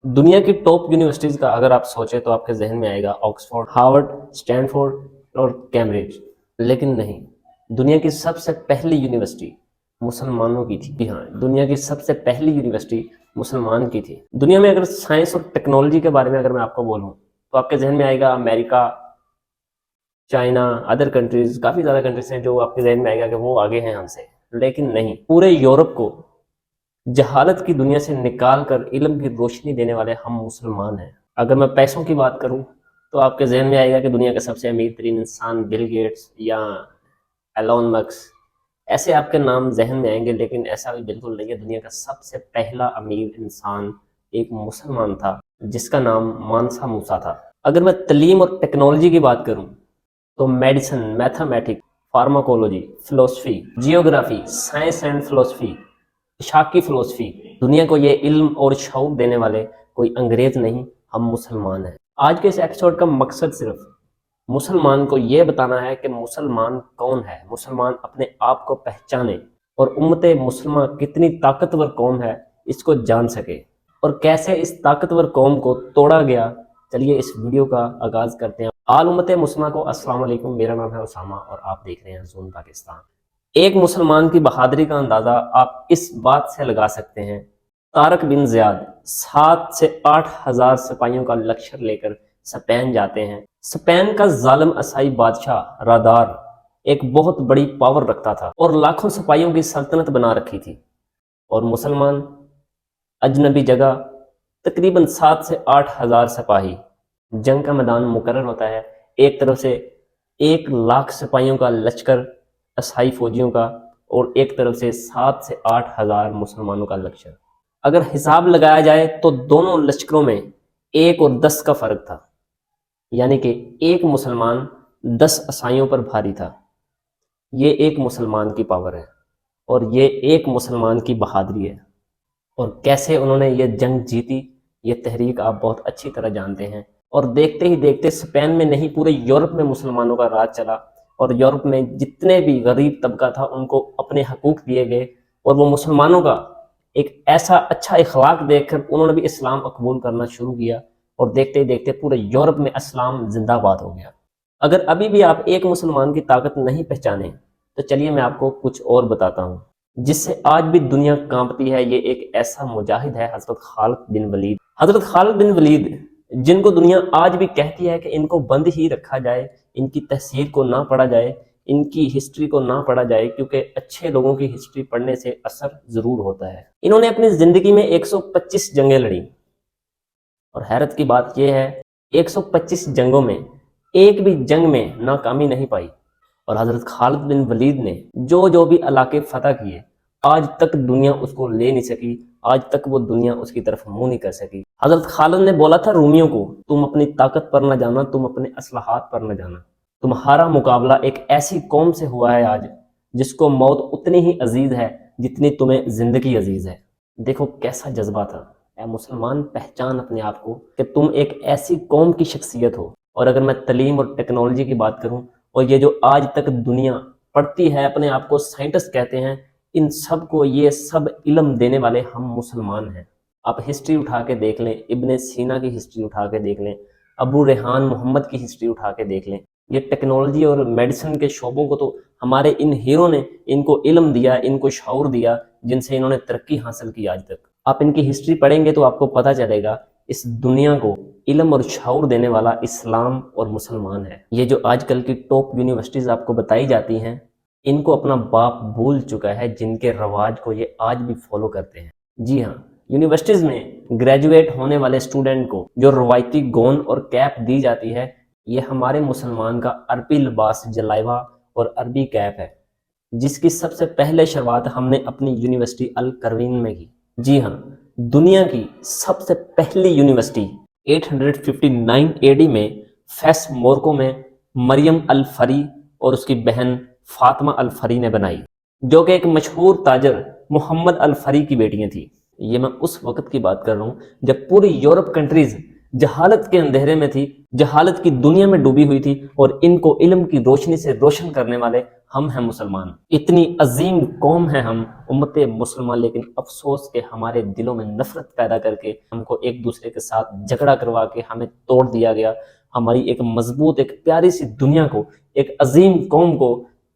دنیا کی top universities کا اگر آپ سوچیں تو آپ کے ذہن میں آئے گا آکسفورڈ، ہارورڈ، اسٹینفورڈ اور کیمبرج، لیکن نہیں، دنیا کی سب سے پہلی یونیورسٹی مسلمانوں کی تھی۔ جی ہاں، دنیا کی سب سے پہلی یونیورسٹی مسلمان کی تھی۔ دنیا میں اگر سائنس اور ٹیکنالوجی کے بارے میں اگر میں آپ کو بولوں تو آپ کے ذہن میں آئے گا امریکہ، چائنا، ادر کنٹریز، کافی زیادہ کنٹریز ہیں جو آپ کے ذہن میں آئے گا کہ وہ آگے ہیں ہم سے، لیکن نہیں، پورے یورپ کو جہالت کی دنیا سے نکال کر علم کی روشنی دینے والے ہم مسلمان ہیں۔ اگر میں پیسوں کی بات کروں تو آپ کے ذہن میں آئے گا کہ دنیا کے سب سے امیر ترین انسان بل گیٹس یا ایلون مسک، ایسے آپ کے نام ذہن میں آئیں گے، لیکن ایسا بھی بالکل نہیں ہے۔ دنیا کا سب سے پہلا امیر انسان ایک مسلمان تھا جس کا نام مانسا موسیٰ تھا۔ اگر میں تعلیم اور ٹیکنالوجی کی بات کروں تو میڈیسن، میتھمیٹک، فارماکولوجی، فلسفی، جیوگرافی، سائنس اینڈ فلسفی، اشاقی فلسفی، دنیا کو یہ علم اور شعور دینے والے کوئی انگریز نہیں، ہم مسلمان ہیں۔ آج کے اس ایپیسوڈ کا مقصد صرف مسلمان کو یہ بتانا ہے کہ مسلمان کون ہے، مسلمان اپنے آپ کو پہچانے اور امت مسلمہ کتنی طاقتور قوم ہے اس کو جان سکے، اور کیسے اس طاقتور قوم کو توڑا گیا۔ چلیے اس ویڈیو کا آغاز کرتے ہیں۔ آل امت مسلمہ کو السلام علیکم، میرا نام ہے اسامہ اور آپ دیکھ رہے ہیں زون پاکستان۔ ایک مسلمان کی بہادری کا اندازہ آپ اس بات سے لگا سکتے ہیں، طارق بن زیاد 7 سے 8 ہزار سپاہیوں کا لشکر لے کر اسپین جاتے ہیں۔ اسپین کا ظالم عیسائی بادشاہ رادار ایک بہت بڑی پاور رکھتا تھا اور لاکھوں سپاہیوں کی سلطنت بنا رکھی تھی، اور مسلمان اجنبی جگہ تقریباً 7 سے 8 ہزار سپاہی، جنگ کا میدان مقرر ہوتا ہے، ایک طرف سے 1 لاکھ سپاہیوں کا لشکر عیسائی فوجیوں کا، اور ایک طرف سے 7 سے 8 ہزار مسلمانوں کا لشکر۔ اگر حساب لگایا جائے تو دونوں لشکروں میں 1 اور 10 کا فرق تھا، یعنی کہ ایک مسلمان 10 عیسائیوں پر بھاری تھا۔ یہ ایک مسلمان کی پاور ہے اور یہ ایک مسلمان کی بہادری ہے، اور کیسے انہوں نے یہ جنگ جیتی یہ تحریک آپ بہت اچھی طرح جانتے ہیں۔ اور دیکھتے ہی دیکھتے اسپین میں نہیں، پورے یورپ میں مسلمانوں کا راج چلا، اور یورپ میں جتنے بھی غریب طبقہ تھا ان کو اپنے حقوق دیے گئے، اور وہ مسلمانوں کا ایک ایسا اچھا اخلاق دیکھ کر انہوں نے بھی اسلام قبول کرنا شروع کیا، اور دیکھتے ہی دیکھتے پورے یورپ میں اسلام زندہ باد ہو گیا۔ اگر ابھی بھی آپ ایک مسلمان کی طاقت نہیں پہچانے تو چلیے میں آپ کو کچھ اور بتاتا ہوں جس سے آج بھی دنیا کانپتی ہے۔ یہ ایک ایسا مجاہد ہے، حضرت خالد بن ولید۔ حضرت خالد بن ولید جن کو دنیا آج بھی کہتی ہے کہ ان کو بند ہی رکھا جائے، ان کی تحسیر کو نہ پڑھا جائے، ان کی ہسٹری کو نہ پڑھا جائے، کیونکہ اچھے لوگوں کی ہسٹری پڑھنے سے اثر ضرور ہوتا ہے۔ انہوں نے اپنی زندگی میں 125 جنگیں لڑیں، اور حیرت کی بات یہ ہے 125 جنگوں میں ایک بھی جنگ میں ناکامی نہیں پائی، اور حضرت خالد بن ولید نے جو بھی علاقے فتح کیے آج تک دنیا اس کو لے نہیں سکی، آج تک وہ دنیا اس کی طرف منہ نہیں کر سکی۔ حضرت خالد نے بولا تھا رومیوں کو، تم اپنی طاقت پر نہ جانا، تم اپنے اسلحات پر نہ جانا، تمہارا مقابلہ ایک ایسی قوم سے ہوا ہے آج جس کو موت اتنی ہی عزیز ہے جتنی تمہیں زندگی عزیز ہے۔ دیکھو کیسا جذبہ تھا۔ اے مسلمان، پہچان اپنے آپ کو کہ تم ایک ایسی قوم کی شخصیت ہو۔ اور اگر میں تعلیم اور ٹیکنالوجی کی بات کروں، اور یہ جو آج تک دنیا پڑھتی ہے، اپنے آپ کو سائنٹسٹ کہتے ہیں، ان سب کو یہ سب علم دینے والے ہم مسلمان ہیں۔ آپ ہسٹری اٹھا کے دیکھ لیں، ابن سینا کی ہسٹری اٹھا کے دیکھ لیں، ابو ریحان محمد کی ہسٹری اٹھا کے دیکھ لیں، یہ ٹیکنالوجی اور میڈیسن کے شعبوں کو تو ہمارے ان ہیرو نے ان کو علم دیا، ان کو شعور دیا، جن سے انہوں نے ترقی حاصل کی آج تک۔ آپ ان کی ہسٹری پڑھیں گے تو آپ کو پتہ چلے گا اس دنیا کو علم اور شعور دینے والا اسلام اور مسلمان ہے۔ یہ جو آج کل کی ٹاپ یونیورسٹیز آپ کو بتائی جاتی ہیں، ان کو اپنا باپ بھول چکا ہے، جن کے رواج کو یہ آج بھی فالو کرتے ہیں۔ جی ہاں، یونیورسٹیز میں گریجویٹ ہونے والے اسٹوڈنٹ کو جو روایتی گون اور کیپ دی جاتی ہے، یہ ہمارے مسلمان کا عربی لباس جلائبہ اور عربی کیپ ہے، جس کی سب سے پہلے شروعات ہم نے اپنی یونیورسٹی القروین میں کی۔ جی ہاں، دنیا کی سب سے پہلی یونیورسٹی 859 AD میں فیس مورکو میں مریم الفری اور اس کی بہن فاطمہ الفری نے بنائی، جو کہ ایک مشہور تاجر محمد الفری کی بیٹیاں تھیں۔ یہ میں اس وقت کی بات کر رہا ہوں جب پوری یورپ کنٹریز جہالت کے اندھیرے میں تھی، جہالت کی دنیا میں ڈوبی ہوئی تھی، اور ان کو علم کی روشنی سے روشن کرنے والے ہم ہیں مسلمان، اتنی عظیم قوم ہے ہم امت مسلمان، لیکن افسوس کہ ہمارے دلوں میں نفرت پیدا کر کے ہم کو ایک دوسرے کے ساتھ جھگڑا کروا کے ہمیں توڑ دیا گیا، ہماری ایک مضبوط ایک پیاری سی دنیا کو، ایک عظیم قوم کو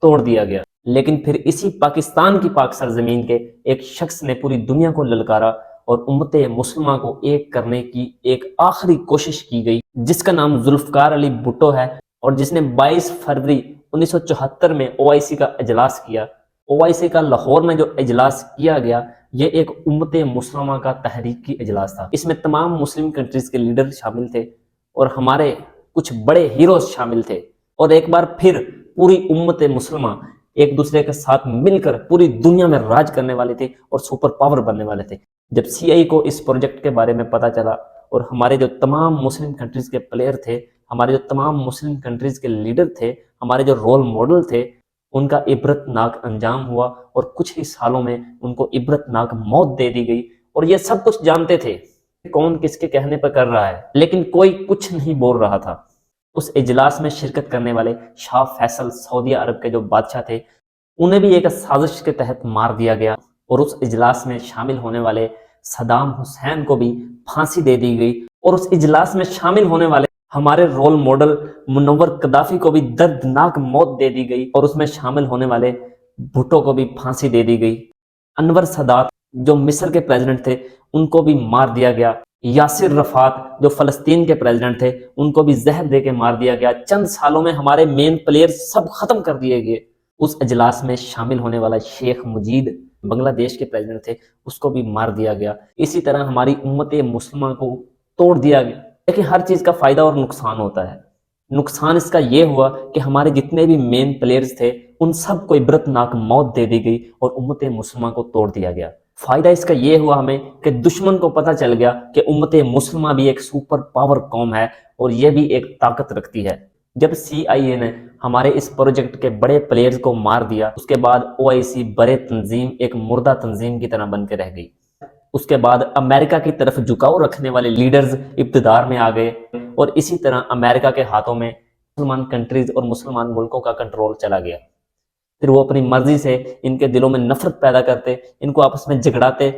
توڑ دیا گیا۔ لیکن پھر اسی پاکستان کی پاک سرزمین کے ایک شخص نے پوری دنیا کو للکارا اور امت مسلمہ کو ایک کرنے کی ایک آخری کوشش کی گئی، جس کا نام ذوالفقار علی بھٹو ہے، اور جس نے 22 فروری 1974 میں OIC کا اجلاس کیا۔ OIC کا لاہور میں جو اجلاس کیا گیا، یہ ایک امت مسلمہ کا تحریکی اجلاس تھا۔ اس میں تمام مسلم کنٹریز کے لیڈر شامل تھے اور ہمارے کچھ بڑے ہیروز شامل تھے، اور ایک بار پھر پوری امت مسلمہ ایک دوسرے کے ساتھ مل کر پوری دنیا میں راج کرنے والے تھے اور سپر پاور بننے والے تھے۔ جب CI کو اس پروجیکٹ کے بارے میں پتا چلا، اور ہمارے جو تمام مسلم کنٹریز کے پلیئر تھے، ہمارے جو تمام مسلم کنٹریز کے لیڈر تھے، ہمارے جو رول ماڈل تھے، ان کا عبرت ناک انجام ہوا، اور کچھ ہی سالوں میں ان کو عبرت ناک موت دے دی گئی، اور یہ سب کچھ جانتے تھے کون کس کے کہنے پر کر رہا ہے، لیکن کوئی کچھ نہیں بول رہا تھا۔ اس اجلاس میں شرکت کرنے والے شاہ فیصل سعودیہ عرب کے جو بادشاہ تھے، انہیں بھی ایک سازش کے تحت مار دیا گیا، اور اس اجلاس میں شامل ہونے والے صدام حسین کو بھی پھانسی دے دی گئی، اور اس اجلاس میں شامل ہونے والے ہمارے رول ماڈل منور قذافی کو بھی دردناک موت دے دی گئی، اور اس میں شامل ہونے والے بھٹو کو بھی پھانسی دے دی گئی۔ انور سادات جو مصر کے پریزیڈنٹ تھے، ان کو بھی مار دیا گیا۔ یاسر عرفات جو فلسطین کے پریزیڈنٹ تھے، ان کو بھی زہر دے کے مار دیا گیا۔ چند سالوں میں ہمارے مین پلیئر سب ختم کر دیے گئے۔ اس اجلاس میں شامل ہونے والا شیخ مجید بنگلہ دیش کے پریزیڈنٹ تھے، اس کو بھی مار دیا گیا۔ اسی طرح ہماری امت مسلمہ کو توڑ دیا گیا۔ لیکن ہر چیز کا فائدہ اور نقصان ہوتا ہے۔ نقصان اس کا یہ ہوا کہ ہمارے جتنے بھی مین پلیئرز تھے، ان سب کو عبرت ناک موت دے دی گئی اور امت مسلمہ کو توڑ دیا گیا۔ فائدہ اس کا یہ ہوا ہمیں کہ دشمن کو پتہ چل گیا کہ امت مسلمہ بھی ایک سپر پاور قوم ہے، اور یہ بھی ایک طاقت رکھتی ہے۔ جب CIA نے ہمارے اس پروجیکٹ کے بڑے پلیئرز کو مار دیا، اس کے بعد OIC برے تنظیم ایک مردہ تنظیم کی طرح بن کے رہ گئی۔ اس کے بعد امریکہ کی طرف جھکاؤ رکھنے والے لیڈرز اقتدار میں آ گئے، اور اسی طرح امریکہ کے ہاتھوں میں مسلمان کنٹریز اور مسلمان ملکوں کا کنٹرول چلا گیا۔ پھر وہ اپنی مرضی سے ان کے دلوں میں نفرت پیدا کرتے، ان کو آپس میں جھگڑاتے،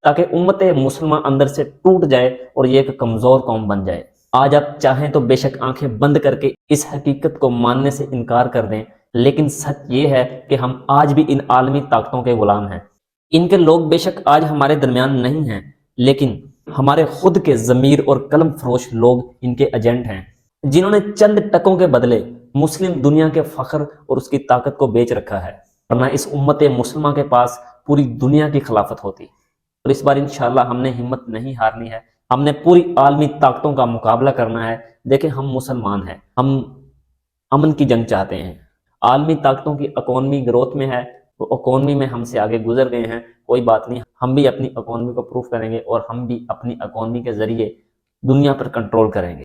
تاکہ امت مسلمہ اندر سے ٹوٹ جائے اور یہ ایک کمزور قوم بن جائے۔ آج آپ چاہیں تو بے شک آنکھیں بند کر کے اس حقیقت کو ماننے سے انکار کر دیں، لیکن سچ یہ ہے کہ ہم آج بھی ان عالمی طاقتوں کے غلام ہیں۔ ان کے لوگ بے شک آج ہمارے درمیان نہیں ہیں، لیکن ہمارے خود کے ضمیر اور قلم فروش لوگ ان کے ایجنٹ ہیں، جنہوں نے چند ٹکوں کے بدلے مسلم دنیا کے فخر اور اس کی طاقت کو بیچ رکھا ہے، ورنہ اس امت مسلمہ کے پاس پوری دنیا کی خلافت ہوتی۔ اور اس بار انشاءاللہ ہم نے ہمت نہیں ہارنی ہے، ہم نے پوری عالمی طاقتوں کا مقابلہ کرنا ہے۔ دیکھیں، ہم مسلمان ہیں، ہم امن کی جنگ چاہتے ہیں۔ عالمی طاقتوں کی اکانومی گروتھ میں ہے، وہ اکانومی میں ہم سے آگے گزر گئے ہیں، کوئی بات نہیں، ہم بھی اپنی اکانومی کو پروف کریں گے، اور ہم بھی اپنی اکانومی کے ذریعے دنیا پر کنٹرول کریں گے۔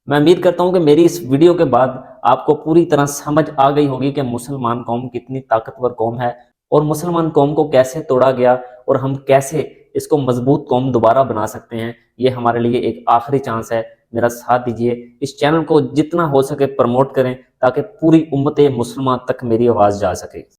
میں امید کرتا ہوں کہ میری اس ویڈیو کے بعد آپ کو پوری طرح سمجھ آ گئی ہوگی کہ مسلمان قوم کتنی طاقتور قوم ہے، اور مسلمان قوم کو کیسے توڑا گیا، اور ہم کیسے اس کو مضبوط قوم دوبارہ بنا سکتے ہیں۔ یہ ہمارے لیے ایک آخری چانس ہے، میرا ساتھ دیجئے، اس چینل کو جتنا ہو سکے پروموٹ کریں، تاکہ پوری امت مسلمہ تک میری آواز جا سکے۔